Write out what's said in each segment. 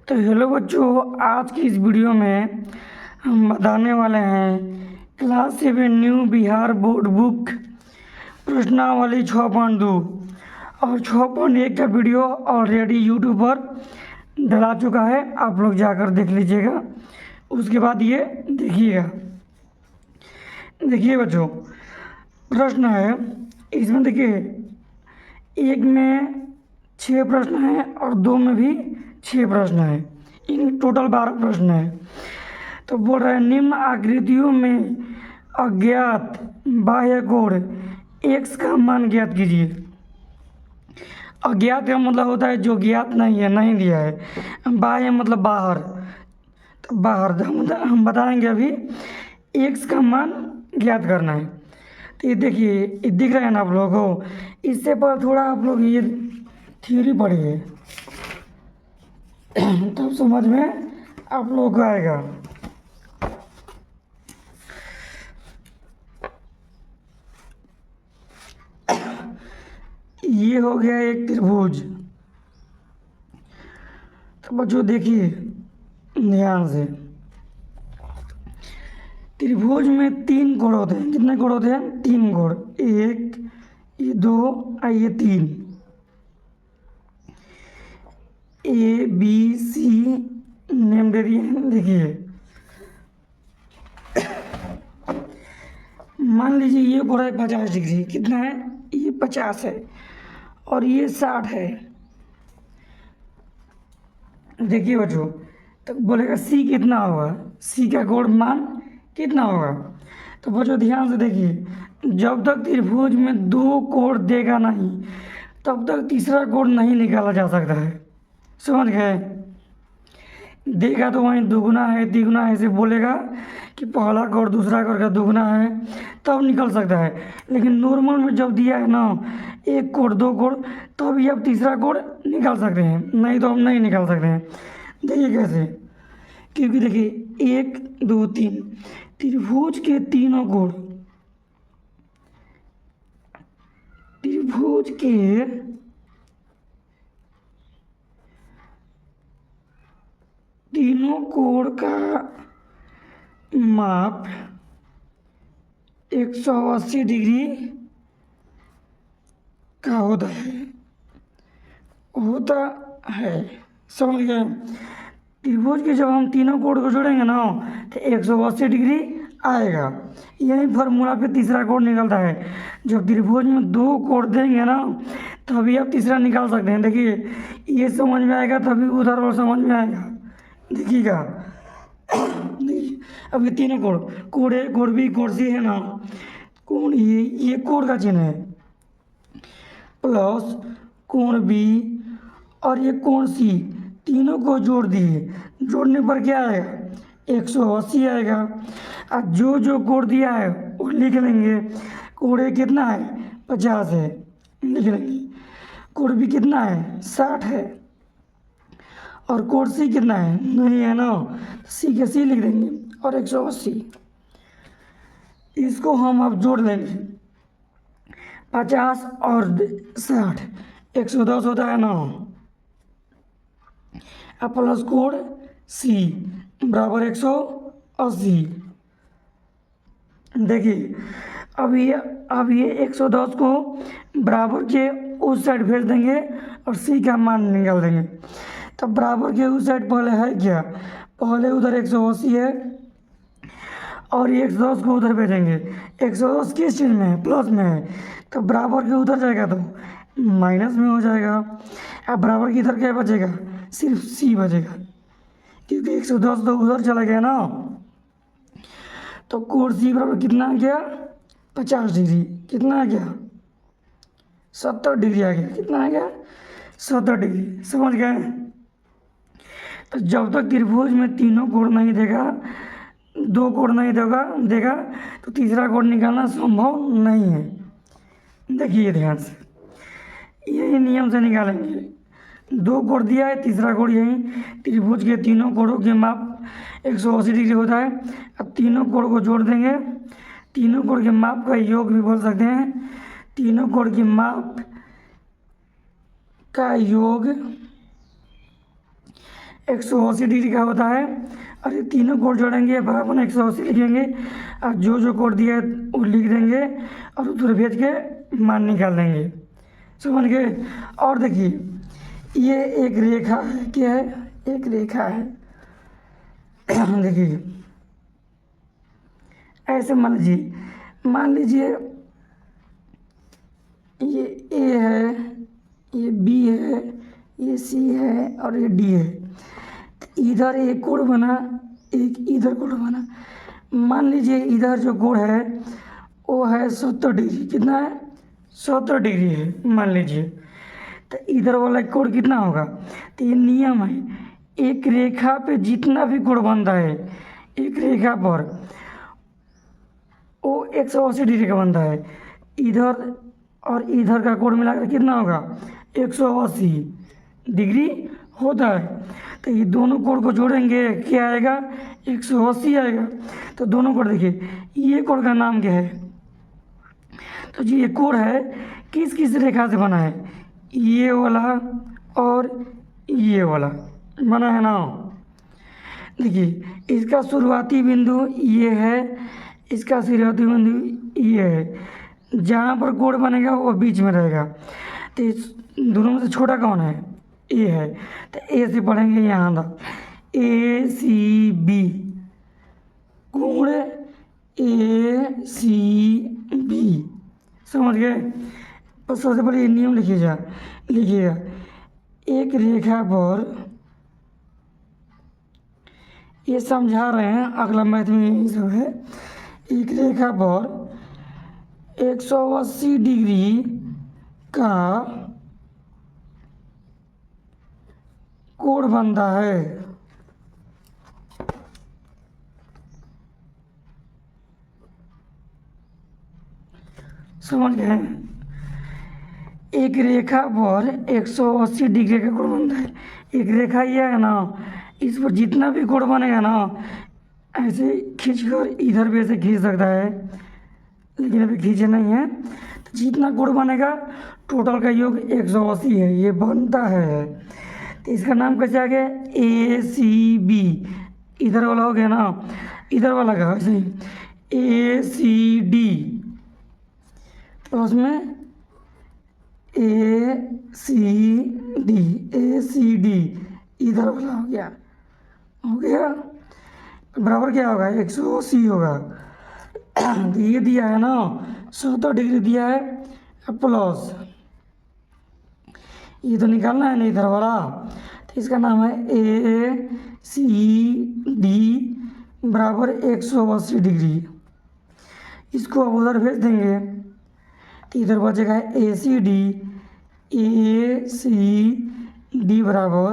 तो हेलो बच्चों, आज की इस वीडियो में हम बताने वाले हैं class 7 new Bihar board book प्रश्नावली 6.2 और 6.1 का वीडियो ऑलरेडी यूट्यूब पर डला चुका है। आप लोग जाकर देख लीजिएगा। उसके बाद ये देखिएगा। देखिए बच्चों, प्रश्न है इसमें। देखिए, एक में 6 प्रश्न हैं और 2 में भी 6 प्रश्न हैं। इन टोटल 12 प्रश्न हैं। तो बोल रहा है निम्न आकृतियों में अज्ञात बाह्य कोण x का मान ज्ञात कीजिए। अज्ञात का मतलब होता है जो ज्ञात नहीं है, नहीं दिया है। बाह्य मतलब बाहर। तो बाहर हम बताएंगे अभी x का मान ज्ञात करना है। तो ये देखिए, ये दिख रहा है ना आप लोगों को। इससे पर थोड़ा आप लोग ये थ्योरी पढ़िए तब समझ में आप लोगों को आएगा। ये हो गया एक त्रिभुज। तो बच्चों देखिए ध्यान से, त्रिभुज में 3 कोण होते हैं। कितने कोण होते हैं? 3 कोण। 1, ये 2 और ये 3। ए बी सी नेम दे दिए हैं। देखिए, मान लीजिए ये कोण है 50 डिग्री। कितना है? ये 50 है और ये 60 है। देखिए बच्चों, तो बोलेगा सी कितना होगा, सी का कोण मान कितना होगा। तो बच्चों ध्यान से देखिए, जब तक त्रिभुज में 2 कोण देगा नहीं तब तक तीसरा कोण नहीं निकाला जा सकता है। समझ गए? देखा तो वहीं दुगुना है तिगुना है ऐसे बोलेगा कि पहला कोण दूसरा कोण का दुगुना है तब निकल सकता है। लेकिन नॉर्मल में जब दिया है ना 1 कोण 2 कोण, तभी आप तीसरा कोण निकाल सकते हैं, नहीं तो हम नहीं निकाल सकते हैं। देखिए कैसे, क्योंकि देखिए 1 2 3 त्रिभुज के तीनों कोण, त्रिभुज के तीनों कोण का माप 180 डिग्री का होता है। समझ गए? त्रिभुज के जब हम तीनों कोण को जोड़ेंगे ना तो 180 डिग्री आएगा। यही फार्मूला पे तीसरा कोण निकलता है। जब त्रिभुज में 2 कोण देंगे ना तभी आप तीसरा निकाल सकते हैं। देखिए, ये समझ में आएगा तभी उधर और समझ में आएगा। देखिएगा, देखिए अब ये तीनों कोण, कोण ए कोण बी कोण सी है ना, कोण ये कोण का चिन्ह है, प्लस कोण बी और ये कोण सी, तीनों को जोड़ दिए। जोड़ने पर क्या आएगा? 180 आएगा। अब जो जो कोण दिया है वो लिख लेंगे। कोण ए कितना है? 50 है, लिख लेंगे। कोण बी कितना है? 60 है। और कोण सी कितना है? नहीं है ना, सी के सी लिख देंगे और 180। इसको हम अब जोड़ लेंगे। 50 और 60 110 होता है ना। अब प्लस कोण सी बराबर 180। देखिए, अब ये 110 को बराबर के उस साइड भेज देंगे और सी का मान निकाल देंगे। तब बराबर के उस साइड पहले है क्या? पहले उधर 180 है और ये 110 को उधर भेजेंगे। 110 किस चीज़ में है? प्लस में है। तो बराबर के उधर जाएगा तो माइनस में हो जाएगा। अब बराबर की इधर क्या बचेगा? सिर्फ सी बचेगा, क्योंकि 110 तो उधर चला गया ना। तो कोण सी बराबर कितना आ गया? 50 डिग्री। कितना आ गया? 70 डिग्री आ गया। कितना आ गया? 70 डिग्री। समझ गए? तो जब तक त्रिभुज में तीनों कोण नहीं देगा, 2 कोण नहीं देगा तो तीसरा कोण निकालना संभव नहीं है। देखिए ध्यान से, यही नियम से निकालेंगे। 2 कोण दिया है, तीसरा कोण यही। त्रिभुज के तीनों कोणों के माप 180 डिग्री होता है। अब तीनों कोण को जोड़ देंगे। तीनों कोण के माप का योग भी बोल सकते हैं। तीनों कोण के माप का योग 180 डिग्री का होता है। और ये तीनों कोण जोड़ेंगे बराबर 180 लिखेंगे और जो कोण दिया है वो लिख देंगे और उधर भेज के मान निकाल देंगे। समझ गए। और देखिए ये एक रेखा है, क्या है, एक रेखा है। देखिए ऐसे मान लीजिए ये ए है, ये बी है, ये सी है और ये डी है। इधर एक कोण बना, एक इधर कोण बना। मान लीजिए इधर जो कोण है वो है 70 डिग्री। कितना है? 70 डिग्री है मान लीजिए। तो इधर वाला कोण कितना होगा? तो ये नियम है, एक रेखा पे जितना भी कोण बनता है एक रेखा पर वो 180 डिग्री का बनता है। इधर और इधर का कोण मिलाकर कितना होगा? 180 डिग्री होता है। तो ये दोनों कोण को जोड़ेंगे क्या आएगा? 180 आएगा। तो दोनों कोण देखिए, ये कोण का नाम क्या है? तो जी ये कोण है किस किस रेखा से बना है? ये वाला और ये वाला बना है ना। देखिए इसका शुरुआती बिंदु ये है, इसका शुरुआती बिंदु ये है। जहाँ पर कोण बनेगा वो बीच में रहेगा। तो इस दोनों में से छोटा कौन है? ए है। तो ए से पढ़ेंगे यहाँ तक ए सी बी, कोण ए सी बी। समझ गए। बस सबसे पहले ये नियम लिखिएगा। एक रेखा पर, ये समझा रहे हैं, अगला मैथ में सब है। एक रेखा पर 180 डिग्री का कोण बनता है। समझ गए। एक रेखा पर 180 डिग्री का कोण बनता है। एक रेखा ये है ना, इस पर जितना भी कोण बनेगा ना ऐसे खींचकर इधर भी ऐसे खींच सकता है, लेकिन अभी खींचे नहीं है। तो जितना कोण बनेगा टोटल का योग 180 है, ये बनता है। तो इसका नाम कैसे आ गया? ए सी बी। इधर वाला हो गया ना, इधर वाला का ऐसे ही ए सी डी, तो उसमें ए सी डी, ए सी डी इधर वाला हो गया। बराबर क्या होगा? 180 होगा। तो ये दिया है ना 70 डिग्री दिया है प्लस, ये तो निकालना है ना इधर वाला। तो इसका नाम है ए सी डी बराबर 180 डिग्री। इसको अब उधर भेज देंगे तो इधर बचेगा ए सी डी बराबर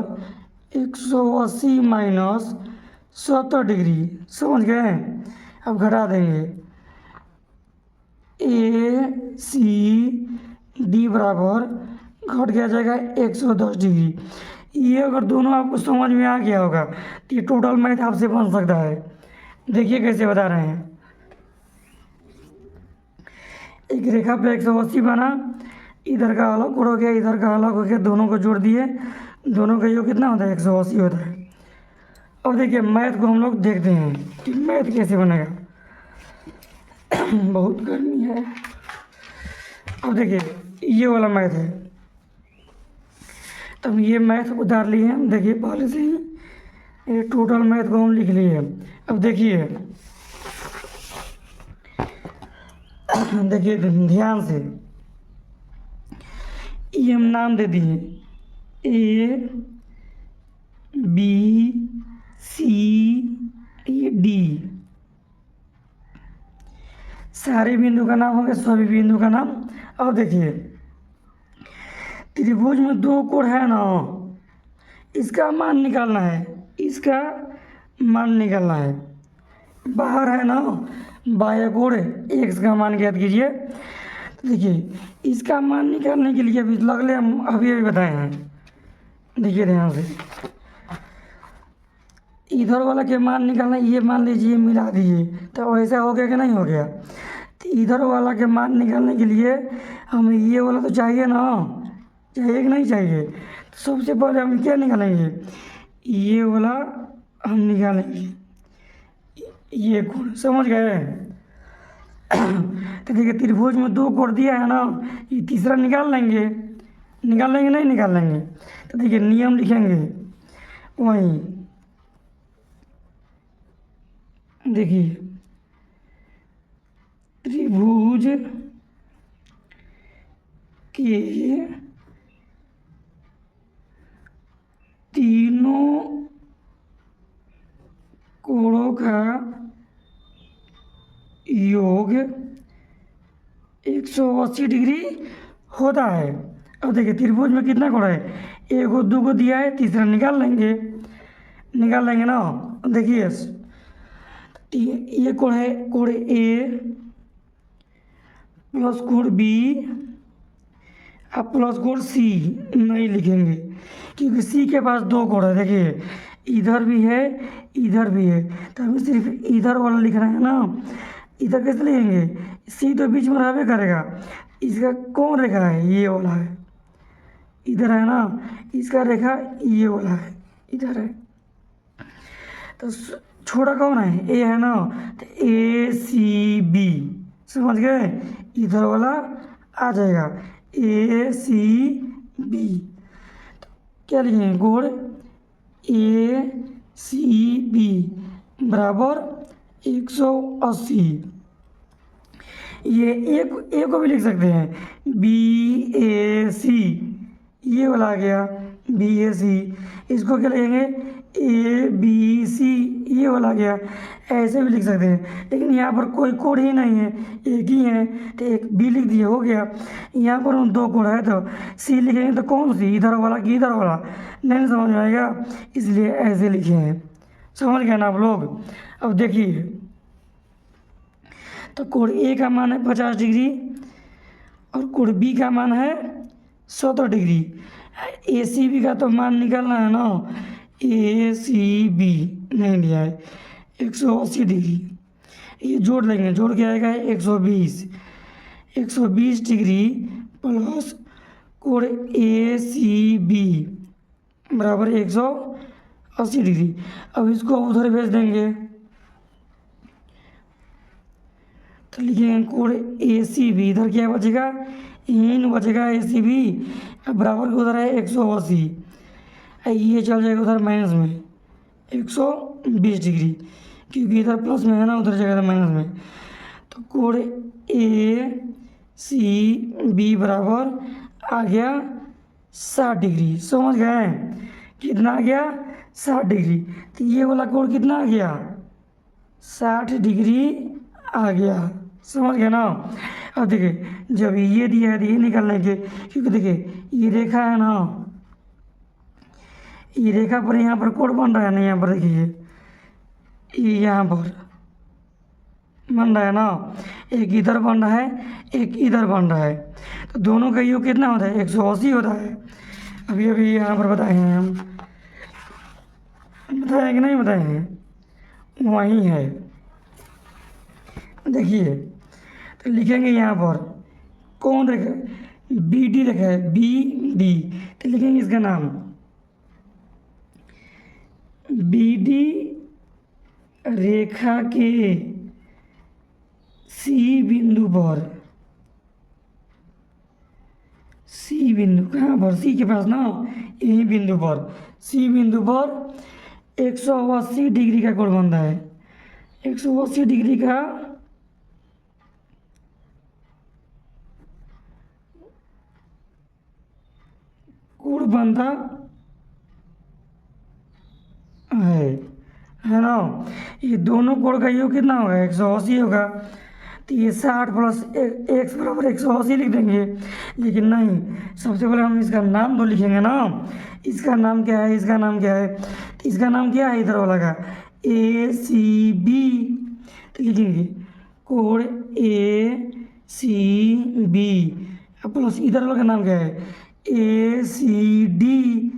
180 माइनस 70 डिग्री। समझ गए। अब घटा देंगे ए सी डी बराबर घट गया जाएगा 110 डिग्री। ये अगर दोनों आपको समझ में आ गया होगा तो ये टोटल मैथ आपसे बन सकता है। देखिए कैसे बता रहे हैं। एक रेखा पे 180 बना, इधर का अलग कोण हो गया, इधर का अलग हो गया, दोनों को जोड़ दिए, दोनों का योग कितना होता है? 180 होता है। अब देखिए मैथ को हम लोग देखते हैं कि मैथ कैसे बनेगा। बहुत गर्मी है। अब देखिए ये वाला मैथ है, तो हम ये मैथ उतार लिए हैं। देखिए पहले से ही ये टोटल मैथ को हम लिख लिए। अब देखिए ध्यान से, ये हम नाम दे दिए ए बी सी ये डी, सारे बिंदु का नाम हो गया, सभी बिंदु का नाम। अब देखिए त्रिभुज में दो कोण है ना, इसका मान निकालना है, इसका मान निकालना है। बाहर है ना बाह्य कोण, एक्स का मान ज्ञात कीजिए। तो देखिए इसका मान निकालने के लिए अभी लगले हम अभी बताए हैं। देखिए ध्यान से, इधर वाला के मान निकालना, ये मान लीजिए मिला दीजिए, तो ऐसा हो गया कि नहीं हो गया? तो इधर वाला के मान निकालने के लिए हमें ये वाला तो चाहिए ना, चाहिए कि नहीं चाहिए? तो सबसे पहले हम क्या निकालेंगे? ये वाला हम निकालेंगे, ये कोण, समझ गए। तो देखिए त्रिभुज में दो कोण दिया है ना, ये तीसरा निकाल लेंगे, नहीं निकाल लेंगे। तो देखिए नियम लिखेंगे वहीं, देखिए त्रिभुज के तीनों कोणों का योग 180 डिग्री होता है। अब देखिए त्रिभुज में कितना कोण है, एक को दो को दिया है, तीसरा निकाल लेंगे ना। देखिए ये कोण है, कोण ए प्लस कोण बी अब प्लस कोण सी नहीं लिखेंगे, क्योंकि सी के पास दो कोण है। देखिए इधर भी है, इधर भी है, तो हमें सिर्फ इधर वाला लिखना है ना। इधर कैसे लिखेंगे, सी तो बीच में रहबे करेगा, इसका कौन रेखा है, ये वाला है, इधर है ना, इसका रेखा ये वाला है, इधर है। तो छोटा कौन है, ए है ना, तो ए सी बी, समझ गए, इधर वाला आ जाएगा ए सी बी। तो क्या लिखेंगे, कोण ए सी बी बराबर 180। ये ए को भी लिख सकते हैं, बी ए सी, ये वाला आ गया बी ए सी। इसको क्या लिखेंगे, ए बी सी, ये वाला आ गया। ऐसे भी लिख सकते हैं, लेकिन यहाँ पर कोई कोण ही नहीं है, एक ही है, तो एक बी लिख दिए, हो गया। यहाँ पर हम दो कोण है, तो सी लिखेंगे तो कौन सी, इधर वाला कि इधर वाला, नहीं समझ में आएगा, इसलिए ऐसे लिखे हैं। समझ गए ना आप लोग। अब देखिए तो कोण ए का मान है 50 डिग्री और कोण बी का मान है 70 डिग्री। ए सी बी का तो मान निकालना है ना, ए सी बी नहीं दिया है 180 डिग्री, ये जोड़ लेंगे, जोड़ के आएगा 120 डिग्री प्लस कोण ए सी बी बराबर 180 डिग्री। अब इसको उधर भेज देंगे, तो लिखेंगे कोण ए सी बी, इधर क्या बचेगा, इन बचेगा ए सी बी, बराबर के उधर है 180, ये चल जाएगा उधर माइनस में 120 डिग्री, क्योंकि इधर प्लस में है ना, उधर जाएगा माइनस में। तो कोण ए सी बी बराबर आ गया 60 डिग्री। समझ गए, कितना आ गया, 60 डिग्री। तो ये वाला कोण कितना आ गया, 60 डिग्री आ गया। समझ गए ना। अब देखिए जब ये दिया है तो ये निकाल लेंगे, क्योंकि देखिए ये रेखा है ना, ये रेखा पर यहाँ पर कोण बन रहा है ना, यहाँ पर देखिए ये यहाँ पर बन रहा है ना, एक इधर बन रहा है, एक इधर बन रहा है, तो दोनों का योग कितना होता है, 180 होता है। अभी यहाँ पर बताए हैं हम, बताए कि नहीं बताए हैं, वहीं है। देखिए तो लिखेंगे यहाँ पर कौन रेखा, बी डी रेखा है, बी डी, तो लिखेंगे इसका नाम बी डी रेखा के सी बिंदु पर, सी बिंदु कहाँ पर, सी के पास ना, यही बिंदु पर, सी बिंदु पर 180 डिग्री का कोण बन रहा है। 180 डिग्री का कोण बनता है ना। ये दोनों कोण का योग कितना होगा, 180 होगा। तो ये 60 प्लस एक्स बराबर 180 लिख देंगे, लेकिन नहीं, सबसे पहले हम इसका नाम तो लिखेंगे ना। इसका नाम क्या है, इसका नाम क्या है, तो इसका नाम क्या है इधर वाला का, ए सी बी। तो लिखेंगे कोण ए सी बी प्लस इधर वाला का नाम क्या है, ए सी डी,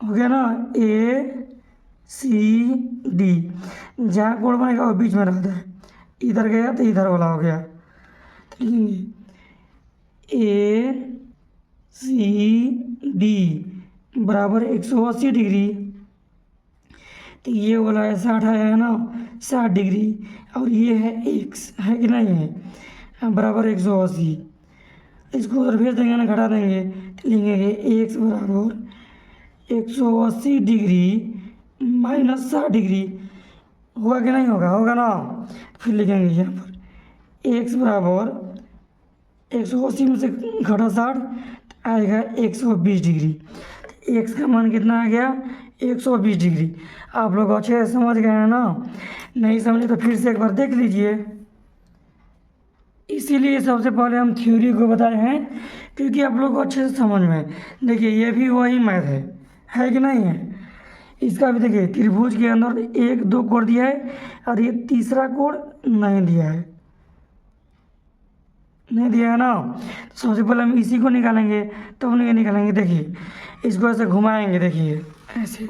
हो गया ना, ए सी डी। जहाँ कोण बनेगा वो बीच में रहता है, इधर गया तो इधर वाला हो गया। तो लिखेंगे ए सी डी बराबर 180 डिग्री तो ये वाला है 60 है ना, 60 डिग्री, और ये है एक्स, है कि नहीं है, बराबर 180। इसको उधर भेज देंगे ना, घटा देंगे, तो लिखेंगे एक्स बराबर 180 डिग्री माइनस 60 डिग्री। होगा कि नहीं होगा, होगा ना। फिर लिखेंगे यहाँ पर एक्स बराबर 180 में से घटा 60, तो आएगा 120 डिग्री। एक्स का मान कितना आ गया, 120 डिग्री। आप लोग अच्छे से समझ गए हैं ना, नहीं समझे तो फिर से एक बार देख लीजिए। इसीलिए सबसे पहले हम थ्योरी को बताए हैं, क्योंकि आप लोग को अच्छे से समझ में। देखिए ये भी वही मैथ है कि नहीं है। इसका भी देखिए, त्रिभुज के अंदर 1 2 कोण दिया है, और ये तीसरा कोण नहीं दिया है, नहीं दिया है ना। तो सबसे पहले हम इसी को निकालेंगे, तब नहीं निकालेंगे। देखिए इसको ऐसे घुमाएंगे, देखिए ऐसे,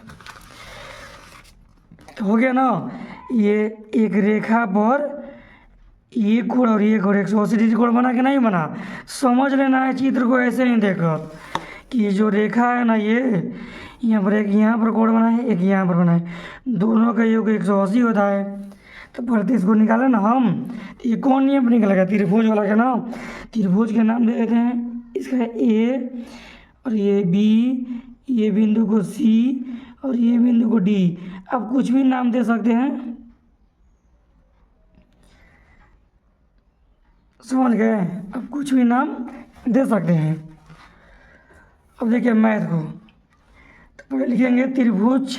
तो हो गया ना। ये एक रेखा पर ये कोण और ये कोण 180 डिग्री कोण बना कि नहीं बना, समझ लेना है चित्र को ऐसे ही देखकर कि जो रेखा है ना, ये यहाँ पर एक यहाँ पर कोण बना है, एक यहाँ पर बना है, दोनों का योग 180 होता है। तो पहले इसको निकाले ना हम, तो ये कौन नियम निकलेगा, त्रिभुज वाला का नाम। त्रिभुज के नाम दे देते हैं, इसका है ए, और ये बी, ये बिंदु को सी, और ये बिंदु को डी। आप कुछ भी नाम दे सकते हैं, समझ गए, आप कुछ भी नाम दे सकते हैं। अब देखिए मैथ को, तो पहले लिखेंगे त्रिभुज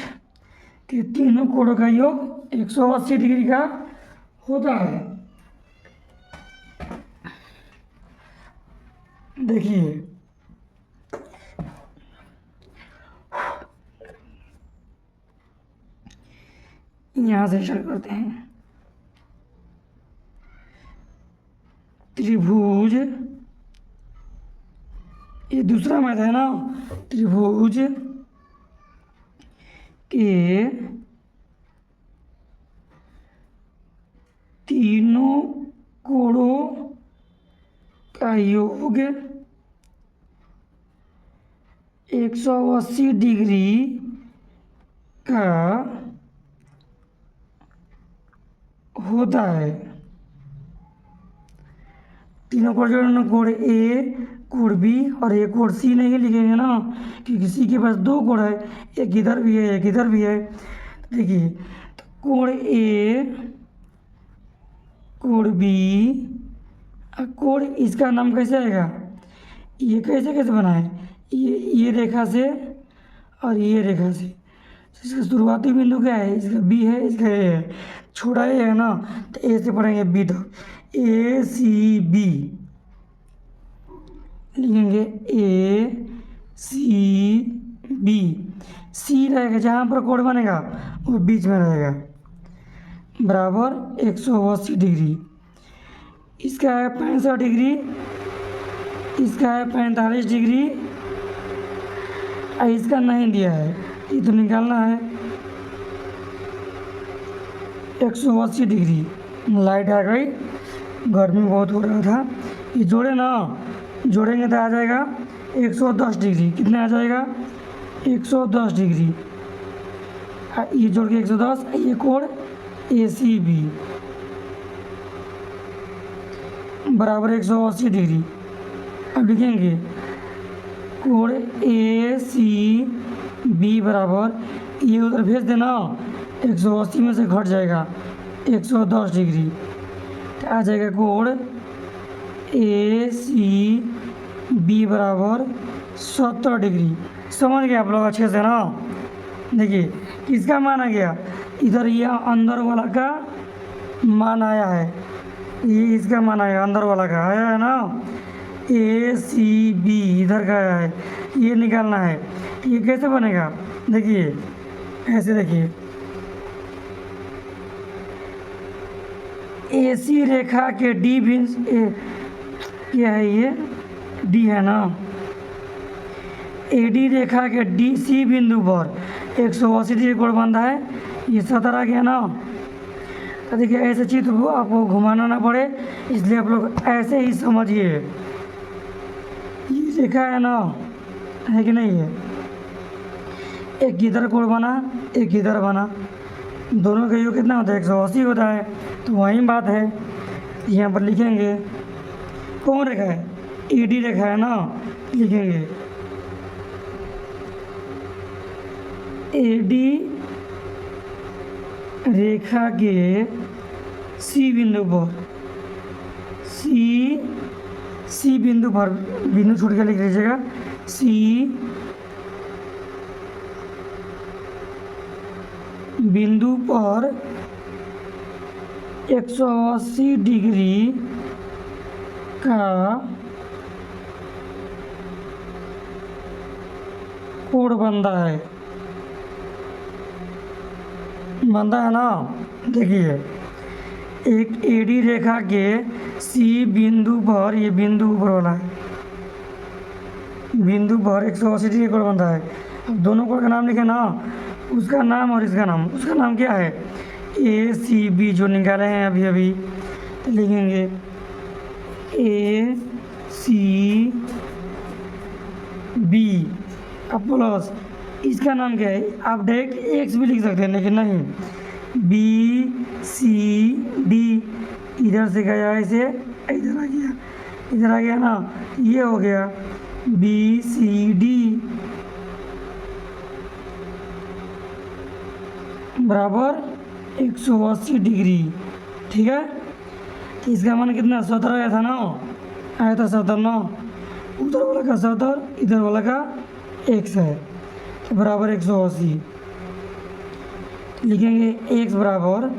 के तीनों कोणों का योग 180 डिग्री का होता है। देखिए यहाँ से स्टार्ट करते हैं। त्रिभुज, ये दूसरा मैथ है ना, त्रिभुज के तीनों कोणों का योग 180 डिग्री का होता है। तीनों कोण जोड़ना, कोण ए, कोण बी और एक कोण सी नहीं लिखेंगे ना, क्योंकि सी के पास 2 कोण है, एक इधर भी है एक इधर भी है। देखिए तो कोण ए, कोण बी, कोण इसका नाम कैसे आएगा, ये कैसे कैसे बना है, ये रेखा से और ये रेखा से। इसका शुरुआती बिंदु क्या है, इसका बी है, इसका ए है, छोटा ए है ना, तो ए से पढ़ेंगे बी तक, ए सी बी लिखेंगे, ए सी बी। सी रहेगा जहाँ पर कोण बनेगा वो बीच में रहेगा, बराबर 180 डिग्री। इसका है 65 डिग्री, इसका है 45 डिग्री, और इसका नहीं दिया है, ये तो निकालना है 180 डिग्री। लाइट आ गई, गर्मी बहुत हो रहा था, ये जोड़े ना, जोड़ेंगे तो आ जाएगा 110 डिग्री। कितना आ जाएगा, 110 डिग्री। ये जोड़ के 110, ये कोण ए सी बी बराबर 180 डिग्री। अब लिखेंगे कोण ए सी बी बराबर, ये उधर भेज देना, 180 में से घट जाएगा 110 डिग्री, तो आ जाएगा कोण ए सी बी बराबर 70 डिग्री। समझ गए आप लोग अच्छे से ना। देखिए किसका मान आ गया, इधर ये अंदर वाला का मान आया है, ये इसका मान आया, अंदर वाला का आया है ना, ए सी बी इधर का आया है, ये निकालना है। ये कैसे बनेगा, देखिए ऐसे, देखिए ए सी रेखा के डी बिंदु, क्या है ये, डी है ना, ए डी रेखा के डी सी बिंदु पर 180 डिग्री कोण बनता है, ये 70 आ गया ना। तो देखिए ऐसे चित्र को आपको घुमाना ना पड़े, इसलिए आप लोग ऐसे ही समझिए। ये रेखा है ना, है कि नहीं है, एक इधर कोण बना, एक इधर बना, दोनों का योग कितना होता है 180 होता है। तो वही बात है, यहाँ पर लिखेंगे कौन रेखा है, AD रेखा है ना, लिखेंगे AD रेखा के C बिंदु पर, C बिंदु पर, बिंदु छोड़ के लिख लीजिएगा, C बिंदु पर 180 डिग्री का कोण बनता है, ना। देखिए एक AD रेखा के C बिंदु पर, ये बिंदु ऊपर वाला है, बिंदु पर 180 डिग्री कोण बनता है। अब दोनों कोण का नाम लिखे ना, उसका नाम और इसका नाम, उसका नाम क्या है ACB, जो निकाले हैं अभी अभी, तो लिखेंगे ACB। अब प्लस इसका नाम क्या है, आप डायरेक्ट एक्स भी लिख सकते हैं, लेकिन नहीं, BCD, इधर से गया इसे इधर आ गया, इधर आ गया ना, ये हो गया BCD बराबर 180 डिग्री। ठीक है, तो इसका मान कितना 70 आया था ना, आया था 70 ना, उधर वाला का 70, इधर वाला का x है, तो बराबर 180। लिखेंगे x बराबर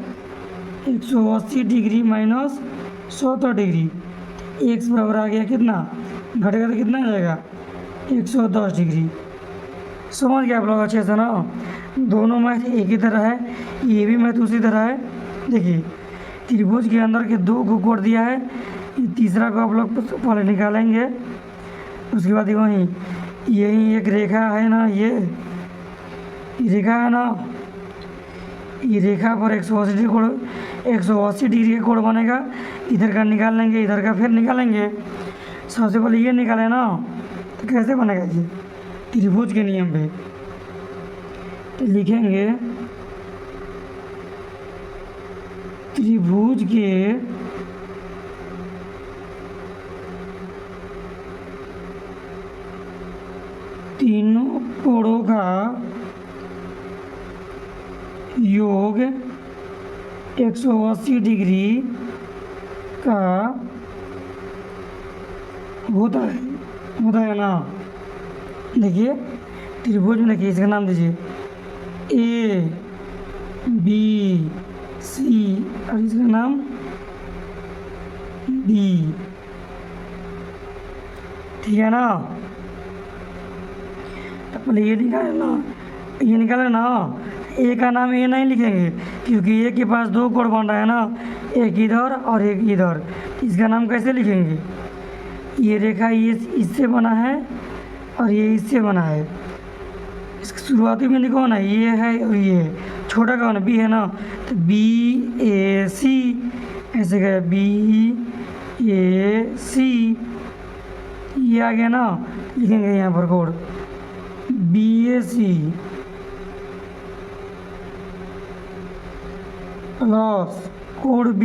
180 डिग्री माइनस 70 डिग्री, x बराबर आ गया कितना, घटेगा तो कितना आ जाएगा 110 डिग्री। समझ गए आप लोग अच्छे से ना, दोनों मैथ एक ही तरह है, ये भी मैथ उसी तरह है। देखिए त्रिभुज के अंदर के 2 को कोण दिया है, तीसरा को आप लोग पहले निकालेंगे, उसके बाद वहीं यही एक रेखा है ना, ये रेखा है ना, ये रेखा पर 180 डिग्री कोण, 180 डिग्री का कोण बनेगा, इधर का निकाल लेंगे, इधर का फिर निकालेंगे। सबसे पहले ये निकाले ना, तो कैसे बनेगा ये त्रिभुज के नियम पे, तो लिखेंगे त्रिभुज के तीनों कोणों का योग 180 डिग्री का होता है ना। देखिए त्रिभुज में देखिए, इसका नाम दीजिए ABC और इसका नाम D। ठीक है ना, तो पहले ये निकाले ना, ए का नाम ए नहीं लिखेंगे, क्योंकि ए के पास 2 कोण बन रहा है ना, एक इधर और एक इधर, इसका नाम कैसे लिखेंगे, ये रेखा ये इससे बना है और ये इससे बना है, इसकी शुरुआती बिंदु कौन है, ये है और ये है, छोटा कौन है, बी है ना, तो BAC ऐसे गया BAC, ये आ गया ना, लिखेंगे यहाँ पर कोण BAC प्लस कोण B,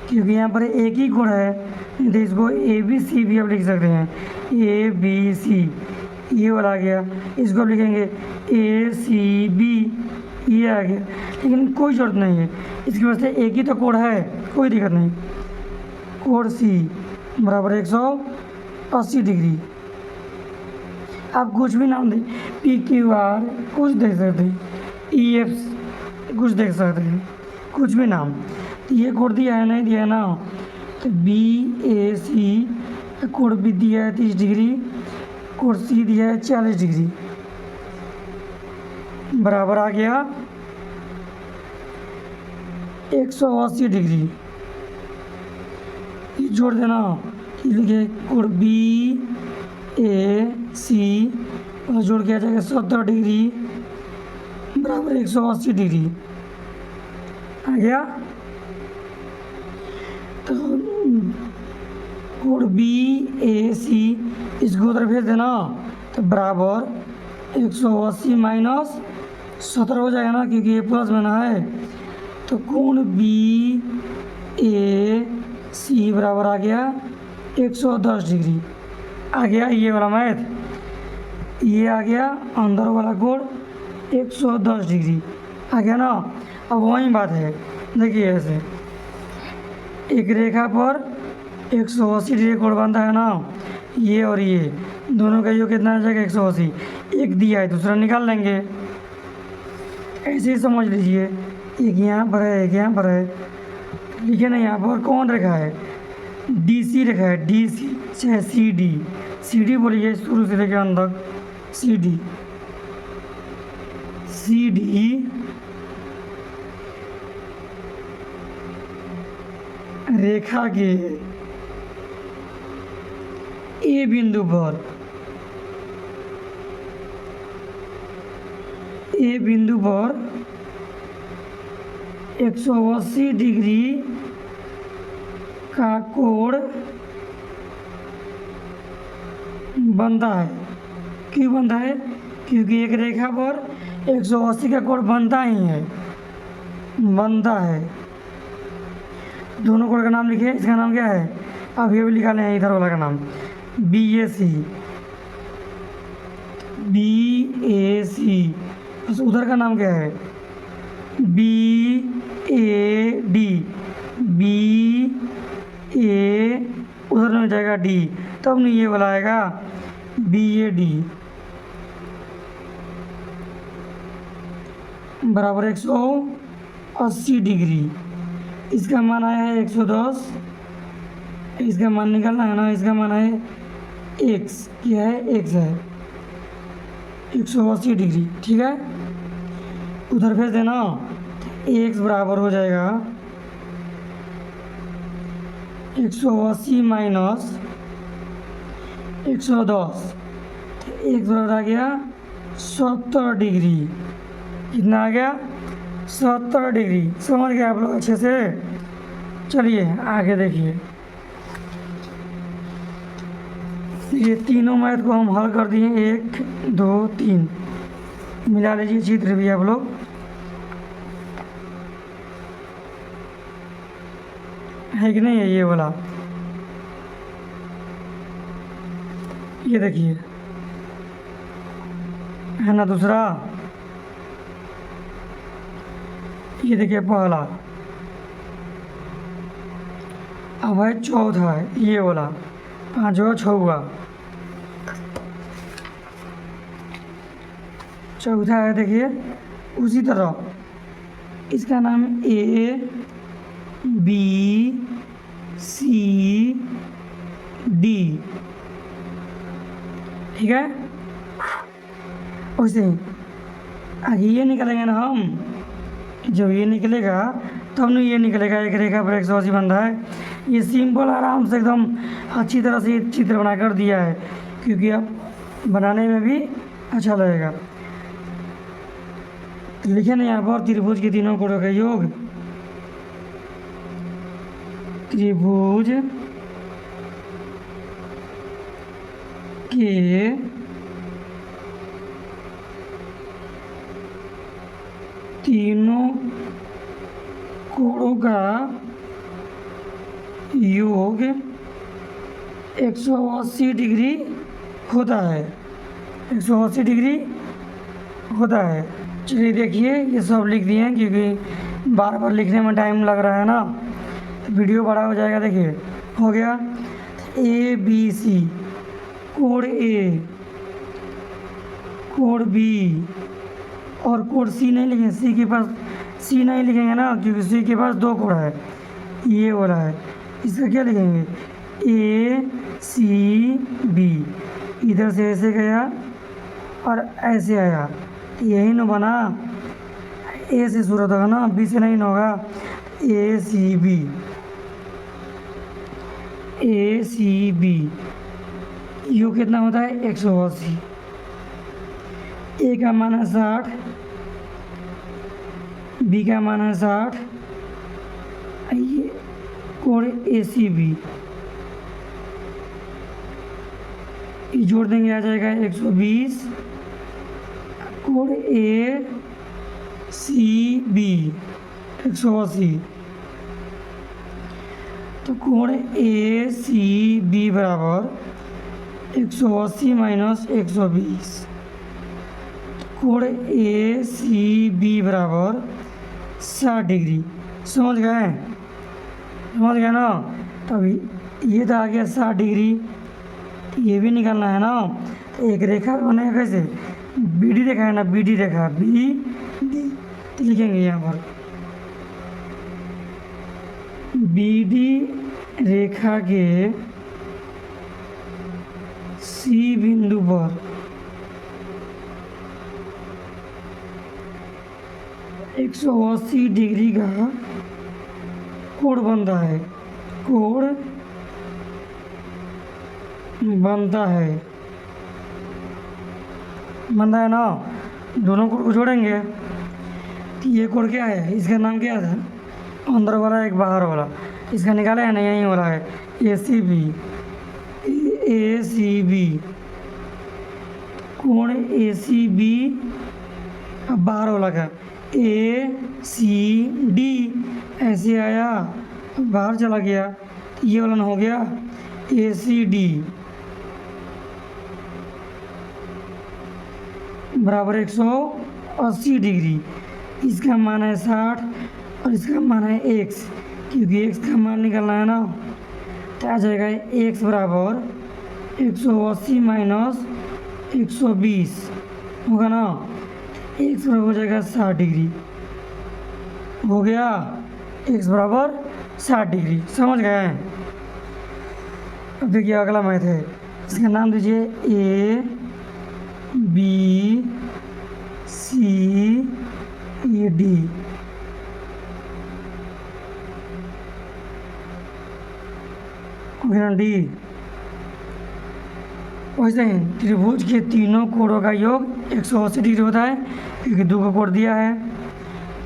क्योंकि यहाँ पर एक ही कोण है, तो इसको ABC भी आप लिख सकते हैं, ABC, ये वाला आ गया, इसको आप लिखेंगे ACB, ये आ गया। लेकिन कोई ज़रूरत नहीं है, इसकी वजह से एक ही तो कोण है, कोई दिक्कत नहीं, कोण C बराबर 180 डिग्री। आप कुछ भी नाम दें, PQR कुछ देख सकते हैं, EF कुछ देख सकते हैं, कुछ भी नाम, तो ये कोण दिया है नहीं दिया है ना, तो BAC कोण B दिया है 30 डिग्री, कोण C दिया है 40 डिग्री, बराबर आ गया 180 डिग्री। ये जोड़ देना, लिखे कोण BAC और जोड़ के आ जाएगा 70 डिग्री बराबर 180 डिग्री आ गया। तो कोण BAC इसको उधर भेज देना, तो बराबर 180 माइनस 70 हो जाएगा ना, क्योंकि ये प्लस में ना है। तो कोण बी ए सी बराबर आ गया 110 डिग्री। आ गया ये वाला मैथ, ये आ गया अंदर वाला कोण 110 डिग्री आ गया ना। अब वही बात है, देखिए ऐसे एक रेखा पर 180 डिग्री कोण बनता है ना, ये और ये दोनों का योग कितना आ जाएगा 180। एक दिया है दूसरा निकाल लेंगे, ऐसे ही समझ लीजिए। एक यहाँ पर है, एक यहाँ पर है, लिखे ना यहाँ पर कौन रेखा है, डी सी रेखा है, डी सी चाहे सी डी, सी डी बोलिए शुरू से लेकर अंत तक, सी डी सी डी रेखा के ए बिंदु पर, ए बिंदु पर 180 डिग्री का कोण बनता है। क्यों बनता है? क्योंकि एक रेखा पर 180 का कोण बनता ही है, बनता है। दोनों कोण का नाम लिखिए, इसका नाम क्या है, अब ये भी लिखा लें इधर वाला का नाम B A C, B A सी। बस उधर का नाम क्या है, बी ए डी, बी ए उधर में जाएगा डी, तब नहीं ये वाला आएगा बी ए डी बराबर 180 डिग्री। इसका मान आया है 110, इसका मान निकालना है ना, इसका मान है एक्स, क्या है एक्स है 180 डिग्री, ठीक है। उधर भेज देना, एक्स बराबर हो जाएगा 180 माइनस 110, एक्स बराबर आ गया 70 डिग्री। कितना आ गया 70 डिग्री। समझ गए आप लोग अच्छे से। चलिए आगे देखिए, ये तीनों मैथ को हम हल कर दिए, 1 2 3 मिला लीजिए चित्र भी आप लोग। है कि नहीं है ये वाला, ये देखिए है ना दूसरा, ये देखिए पहला। अब है चौथा है ये वाला, पांचवा छवा, चौथा है देखिए उसी तरह, इसका नाम ए बी सी डी, ठीक है। वैसे ही आगे ये निकलेंगे ना हम, जब ये निकलेगा तब नहीं ये निकलेगा, एक रेखा पर 180 बनता है। ये सिंपल आराम से एकदम अच्छी तरह से ये चित्र बना कर दिया है, क्योंकि अब बनाने में भी अच्छा लगेगा। लिखे ना यहाँ पर त्रिभुज के तीनों कोणों का योग, त्रिभुज के तीनों कोणों का योग 180 डिग्री होता है, 180 डिग्री होता है। चलिए देखिए ये सब लिख दिए हैं, क्योंकि बार बार लिखने में टाइम लग रहा है ना, तो वीडियो बड़ा हो जाएगा। देखिए हो गया ए बी सी, कोण ए, कोण बी, और कोण सी नहीं लिखेंगे, सी के पास सी नहीं लिखेंगे ना, क्योंकि सी के पास दो कोण है, ये वाला है। इसका क्या लिखेंगे ए सी बी, इधर से ऐसे गया और ऐसे आया, यही ना बना, ए से शुरू होगा ना, बी से नहीं होगा। A C B, A C B, यू कितना होता है 180, ए का मान है 60, बी का मान है 60, ये कोण ए सी बी, ये जोड़ देंगे आ जाएगा 120 कोण ए सी बी 180, तो कोण ए सी बी बराबर 180 माइनस 120, कोण ए सी बी बराबर 60 डिग्री। समझ गए ना। तभी ये तो आ गया 60 डिग्री, तो ये भी निकालना है ना। तो एक रेखा बनेगा कैसे, बी डी रेखा है ना, बी डी रेखा, बी डी, तो लिखेंगे यहाँ पर बी डी रेखा के सी बिंदु पर 180 डिग्री का कोण बनता है, कोण बनता है ना। दोनों कोण को जोड़ेंगे तो ये कोण क्या है, इसका नाम क्या था, अंदर वाला एक बाहर वाला, इसका निकाला है ना, यही वाला है ए C B. A C B कोण ए सी बी, अब बाहर वाला का ए सी डी ऐसे आया, बाहर चला गया, तो ये वाला हो गया ए सी डी बराबर 180 डिग्री। इसका मान है 60 और इसका मान है x, क्योंकि x का मान निकालना है ना। तो आ जाएगा x बराबर 180 माइनस 120 होगा ना, x बराबर हो जाएगा 60 डिग्री। हो गया x बराबर 60 डिग्री। समझ गए। अब देखिए अगला मैथ है, इसका नाम दीजिए A B C E D. D वैसे ही त्रिभुज के तीनों कोणों का योग 180 डिग्री होता है, क्योंकि दो का कोण दिया है।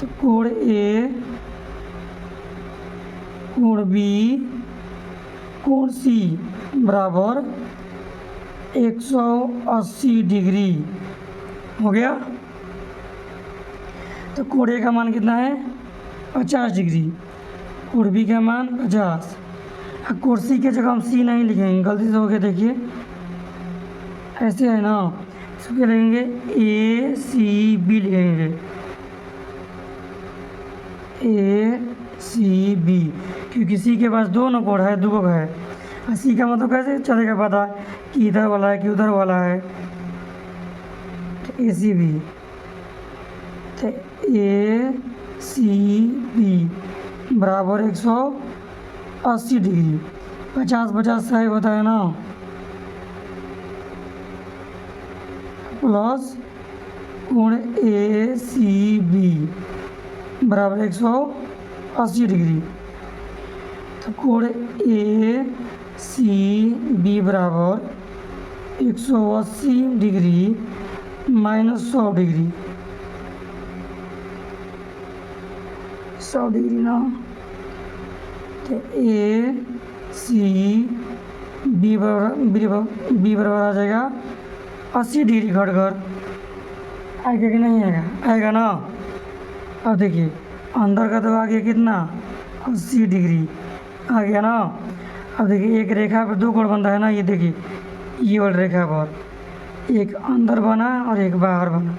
तो कोण ए, कोण बी, कोण सी बराबर 180 डिग्री हो गया। तो कोण ए का मान कितना है, 50 डिग्री, कोण बी का मान 50। अब कोण सी के जगह हम सी नहीं लिखेंगे, गलती से हो गया, देखिए ऐसे है ना, इसको क्या लिखेंगे ए सी बी लिखेंगे, ए सी बी, क्योंकि सी के पास दोनों कोण है, दो है। और सी का मतलब कैसे चलेगा पता कि इधर वाला है कि उधर वाला है। तो ए सी बी, तो ए सी बी बराबर 180 डिग्री, 50-50 सही होता है ना, प्लस कोण ए सी बी बराबर 180 डिग्री। तो कोण ए सी बी बराबर 180 डिग्री माइनस 100 डिग्री, 100 डिग्री ना। तो ए सी बी बराबर आ जाएगा 80 डिग्री घट कर, आएगा कि नहीं आएगा, आएगा ना। अब देखिए अंदर का तो आ गया कितना, 80 डिग्री आ गया ना। अब देखिए एक रेखा पर दो कोण बनता है ना, ये देखिए ये वाली रेखा पर एक अंदर बना और एक बाहर बना,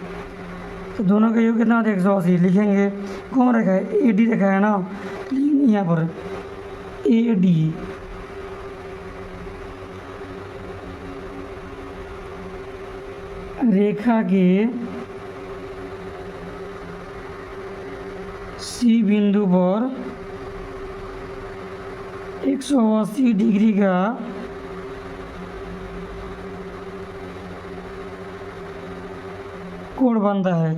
तो दोनों का योग कितना होता है, 180 लिखेंगे। कौन रेखा है, ए डी रेखा है ना, यहाँ पर ए डी, रेखा के सी बिंदु पर 180 डिग्री का कोण बनता है,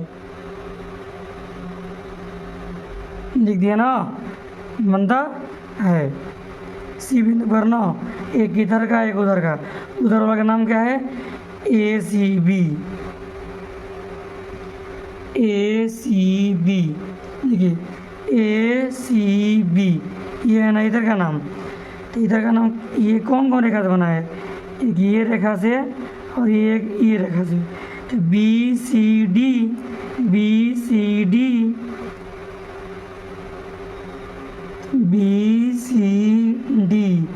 लिख दिया ना, बनता है। सी बिंदु पर ना, एक इधर का एक उधर का, उधर वाला का नाम क्या है, ए C B, A C B, देखिए ए सी बी, ये है ना इधर का नाम। तो इधर का नाम ये कौन कौन रेखा से बना है, एक ये रेखा से और ये एक ये रेखा से। तो B C D B C D B C D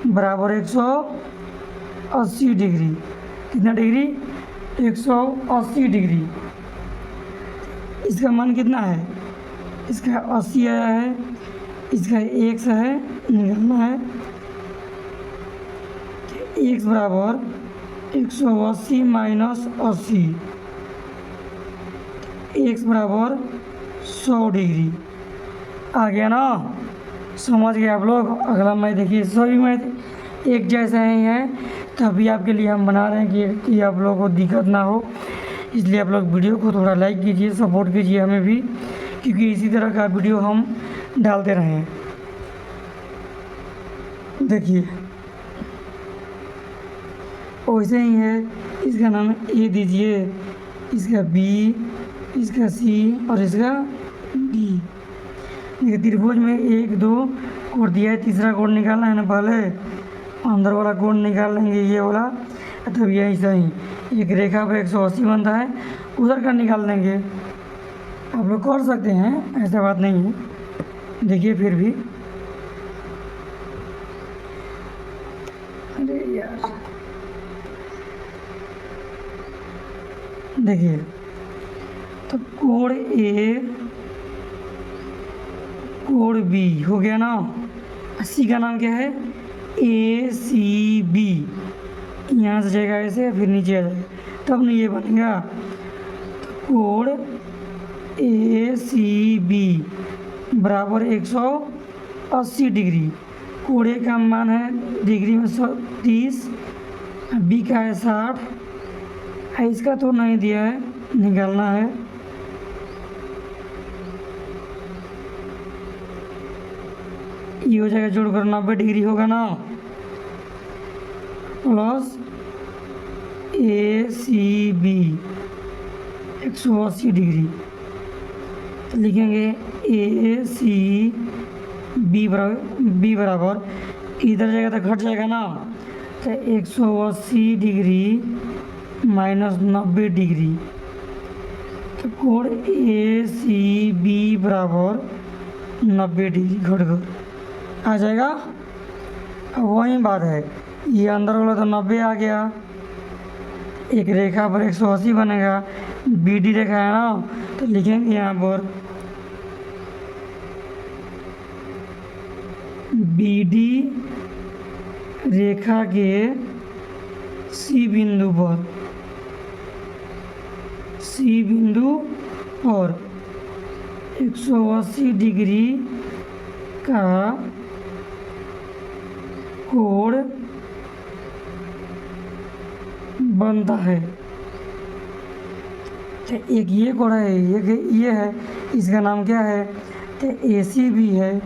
बराबर 180 डिग्री। कितना डिग्री? 180 डिग्री। इसका मान कितना है? इसका 80 आया है, इसका x है, निकालना है। x बराबर 180 माइनस 80, x बराबर 100 डिग्री। आ गया ना? समझ गए आप लोग? अगला मैथ देखिए, सभी मैथ एक जैसा ही है, तभी आपके लिए हम बना रहे हैं कि आप लोगों को दिक्कत ना हो। इसलिए आप लोग वीडियो को थोड़ा लाइक कीजिए, सपोर्ट कीजिए हमें भी, क्योंकि इसी तरह का वीडियो हम डालते रहें। देखिए वैसे ही है, इसका नाम ए दीजिए, इसका बी, इसका सी और इसका डी। देखिए त्रिभुज में 1 2 कोण दिया है, तीसरा कोण निकालना है ना। पहले अंदर वाला कोण निकाल लेंगे, ये वाला, तब ये ऐसा ही एक रेखा पर 180 बनता है, उधर का निकाल लेंगे। आप लोग कर सकते हैं, ऐसा बात नहीं है। देखिए फिर भी, अरे यार, देखिए तो कोण ए कोण बी हो गया ना। सी का नाम क्या है? ए सी बी। यहाँ से जाएगा ऐसे, फिर नीचे आ जाएगा, तब नहीं ये बनेगा। तो कोण ए सी बी बराबर 180 डिग्री। कोण ए का मान है डिग्री में 30, बी का है 60, इसका तो नहीं दिया है, निकालना है। ये हो जाएगा, जोड़कर 90 डिग्री होगा ना, प्लस ए सी बी 180 डिग्री। तो लिखेंगे ए सी बी बराबर इधर जाएगा तो घट जाएगा ना, तो 180 डिग्री माइनस 90 डिग्री। तो कोण ए सी बी बराबर 90 डिग्री घटकर आ जाएगा। अब वही बात है, ये अंदर वाला तो 90 आ गया, एक रेखा पर 180 बनेगा। बी डी रेखा है ना, तो लिखेंगे यहाँ पर बी डी रेखा के सी बिंदु पर 180 डिग्री का कोण बनता है। तो एक ये कोण है, एक ये है, इसका नाम क्या है? तो ए सी बी है।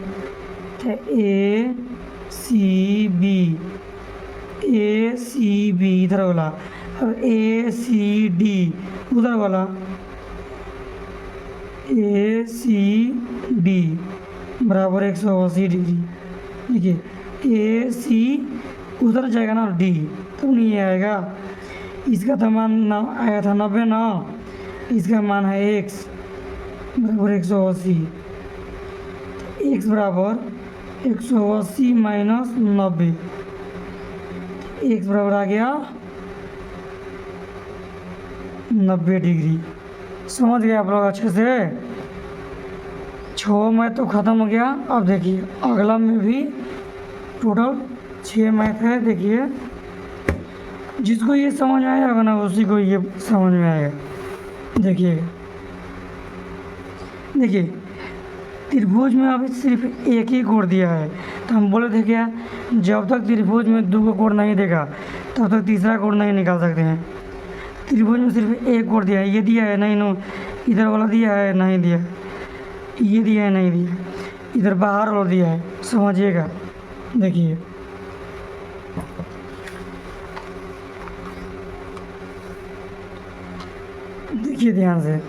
तो ए सी बी इधर वाला, और ए सी डी उधर वाला, ए सी डी बराबर 180 डिग्री। देखिए ए सी उधर जाएगा ना, डी तो नहीं आएगा। इसका तो मान आया था 90 ना, इसका मान है x बराबर 180। x बराबर 180 माइनस 90, x बराबर आ गया 90 डिग्री। समझ गए आप लोग अच्छे से? 6 मैथ तो ख़त्म हो गया। अब देखिए अगला में भी टोटल 6 मैथ है। देखिए जिसको ये समझ में आएगा ना, उसी को ये समझ में आएगा। देखिए त्रिभुज में अभी सिर्फ एक ही कोण दिया है, तो हम बोले थे क्या, जब तक त्रिभुज में 2 कोण नहीं देगा तब तक तीसरा कोण नहीं निकाल सकते हैं। त्रिभुज में सिर्फ एक कोण दिया है, ये दिया है नहीं, नो इधर वाला दिया है नहीं दिया, ये दिया है नहीं दिया, इधर बाहर वाला दिया है। समझिएगा, देखिए ध्यान से,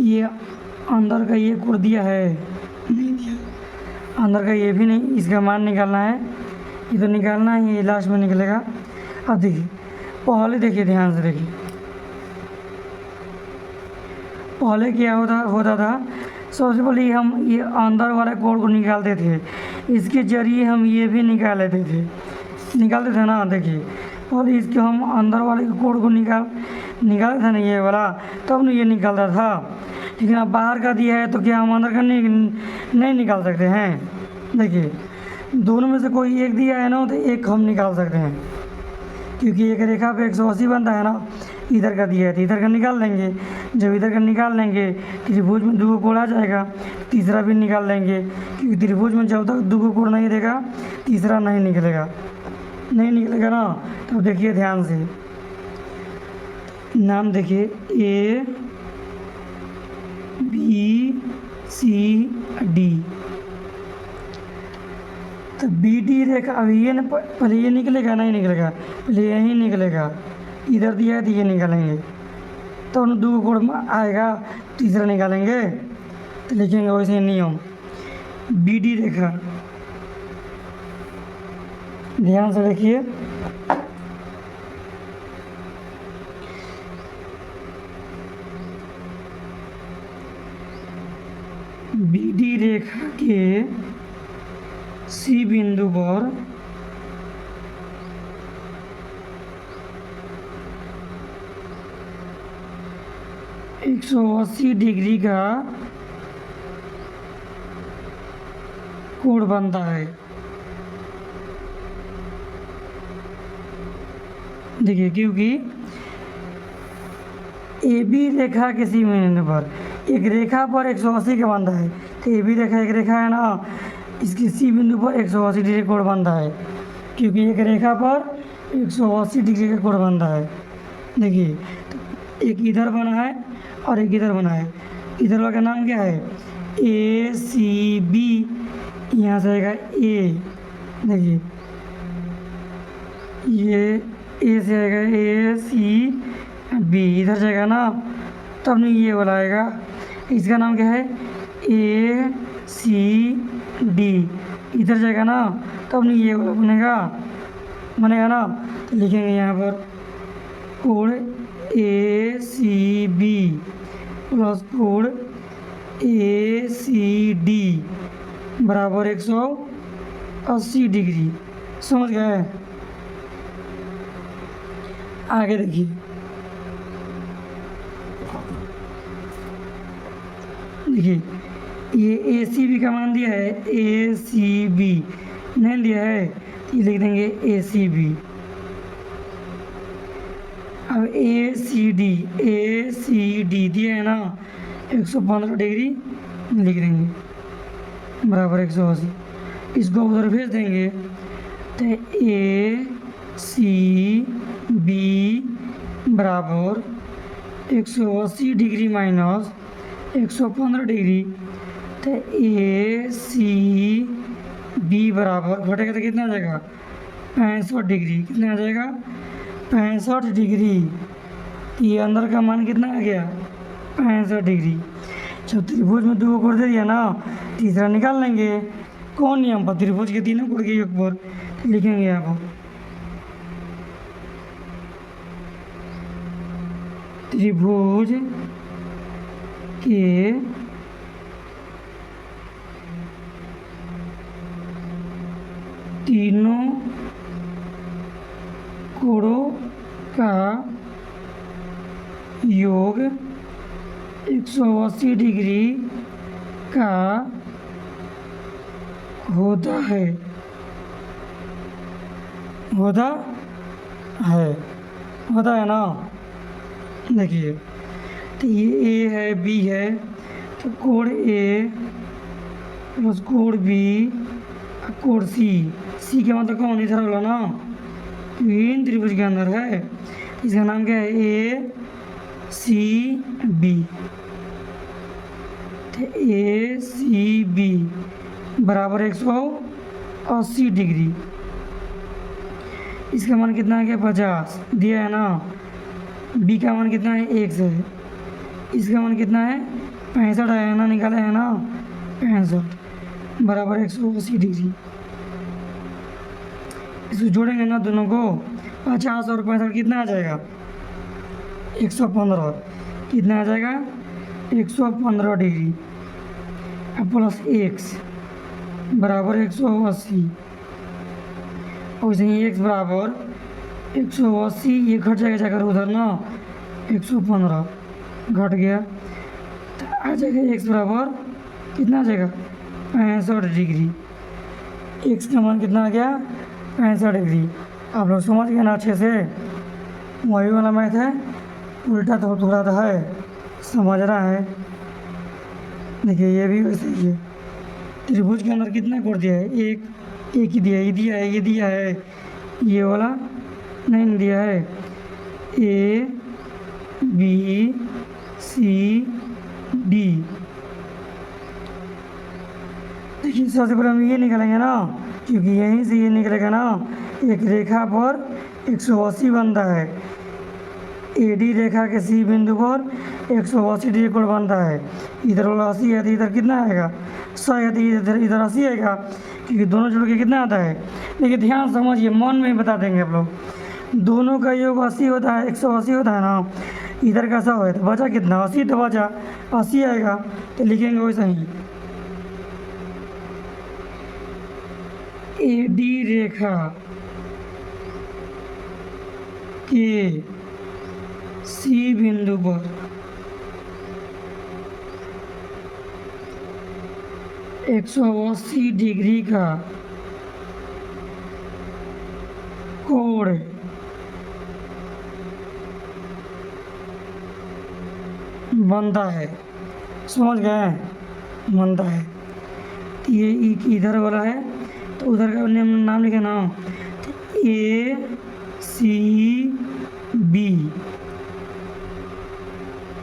ये अंदर का ये कोण दिया है नहीं दिया, अंदर का ये भी नहीं, इसका मान निकालना है, इधर निकालना है, ये लास्ट में निकलेगा। अब देखिए पहले देखिए, ध्यान से देखिए, पहले क्या होता था, सबसे पहले हम ये अंदर वाले कोड को निकालते थे, इसके ज़रिए हम ये भी निकालते थे ना। देखिए, पहले इसके हम अंदर वाले कोड को निकालते थे ना, ये वाला, तब ना ये निकलता था। लेकिन अब बाहर का दिया है तो क्या हम अंदर का नहीं निकाल सकते हैं? देखिए, दोनों में से कोई एक दिया है ना, तो एक हम निकाल सकते हैं, क्योंकि एक रेखा पे 180 बनता है ना। इधर का दिया है तो इधर का निकाल लेंगे। जब इधर का निकाल लेंगे, त्रिभुज में दो कोण आ जाएगा, तीसरा भी निकाल लेंगे, क्योंकि त्रिभुज में जब तक दो कोण नहीं रहेगा, तीसरा नहीं निकलेगा ना। तो देखिए ध्यान से, नाम देखिए, ए बी सी डी। तो बी डी रेखा, अब ये न पहले ये निकलेगा, नहीं निकलेगा, पहले यही निकलेगा। इधर दिया है तो ये निकालेंगे, तो उन दो कोण में आएगा, तीसरा निकालेंगे, तो लिखेंगे वैसे नियम। बी डी रेखा, ध्यान से देखिए, बी डी रेखा के सी बिंदु पर 180 डिग्री का कोण बनता है। देखिए, क्योंकि ए बी रेखा के सी बिंदु पर, एक रेखा पर 180 का बनता है, तो ए बी रेखा एक रेखा है ना, इसके सी बिंदु पर 180 डिग्री कोण बनता है, क्योंकि एक रेखा पर 180 डिग्री का कोण बनता है। देखिए, तो एक इधर बना है और एक इधर बना है। इधर वाला का नाम क्या है? ए सी बी, यहाँ से आएगा ए। देखिए, ये ए से आएगा ए सी बी, इधर जाएगा ना, तब नहीं ये वाला आएगा। इसका नाम क्या है? ए सी डी, इधर जाएगा ना, तब नहीं ये वाला बनेगा ना। तो लिखेंगे यहाँ पर कोण ए सी बी प्लस कोण ए सी डी बराबर 180 डिग्री। समझ गए? आगे देखिए, ये ए सी बी का मान दिया है, ए सी बी नहीं दिया है, ये लिख देंगे ए सी बी। अब ए सी डी दिया है ना, 115 डिग्री लिख देंगे बराबर 180। इसको उधर भेज देंगे, तो ए सी बी बराबर 180 डिग्री माइनस 115 डिग्री, तो ए सी बी बराबर घटेगा तो कितना आ जाएगा? 65 डिग्री। कितना आ जाएगा? 65 डिग्री। ये अंदर का मान कितना आ गया? 65 डिग्री। जब त्रिभुज में दो कोण दे दिया ना, तीसरा निकाल लेंगे। कौन नियम पर? त्रिभुज के तीनों कोण के योग पर। लिखेंगे यहाँ पर त्रिभुज के तीनों कोणों का योग 180 डिग्री का होता है। होता है ना। देखिए, तो ये ए है, बी है, तो कोण ए प्लस कोण बी कोण सी का मतलब कौन? इधर वाला ना, इन त्रिभुज के अंदर है। इसका नाम क्या है? ए सी बी। तो ए सी बी बराबर 180 डिग्री। इसका मान कितना है? 50 दिया है ना। बी का मान कितना है? 1 है। इसका मान कितना है? 65 है ना, निकाला है ना, 65 बराबर 180 डिग्री। इसको जोड़ेंगे ना दोनों को, 50 और 65 कितना आ जाएगा? 115। कितना आ जाएगा? 115 डिग्री। अब प्लस एक्स बराबर 180। और वैसे ही एक्स बराबर 180, ये घट जाएगा जाकर उधर ना, 115 घट गया तो आ जाएगा एक्स बराबर कितना आ जाएगा? 65 डिग्री। एक्स का मान कितना आ गया? 65 डिग्री। आप लोग समझ गए ना अच्छे से? वही वाला मैथ है, उल्टा तो थोड़ा सा है, समझ रहा है। देखिए ये भी वैसे ही है। त्रिभुज के अंदर कितना कोण दिया है? एक ही दिया है, ये दिया है, ये दिया है, ये वाला नहीं दिया है। A B C D. देखिए सबसे पहले हम ये निकालेंगे ना, क्योंकि यहीं से ये निकलेगा ना। एक रेखा पर 180 बनता है, AD रेखा के सी बिंदु पर 180 डिग्री कोण बनता है। इधर वाला 80 है तो इधर कितना आएगा? 100 है तो इधर 80 आएगा, क्योंकि दोनों जोड़ के कितना आता है? देखिए ध्यान समझिए, मन में ही बता देंगे आप लोग। दोनों का योग 80 होता है, 180 होता है ना। इधर का 100 है तो बचा कितना? 80 तो बचा 80 आएगा, तो लिखेंगे वैसे ही। AD रेखा के सी बिंदु पर 180 डिग्री का कोण बनता है। समझ गए? बनता है। तो ये इधर वाला है तो उधर का नाम लिखे ना, A C B,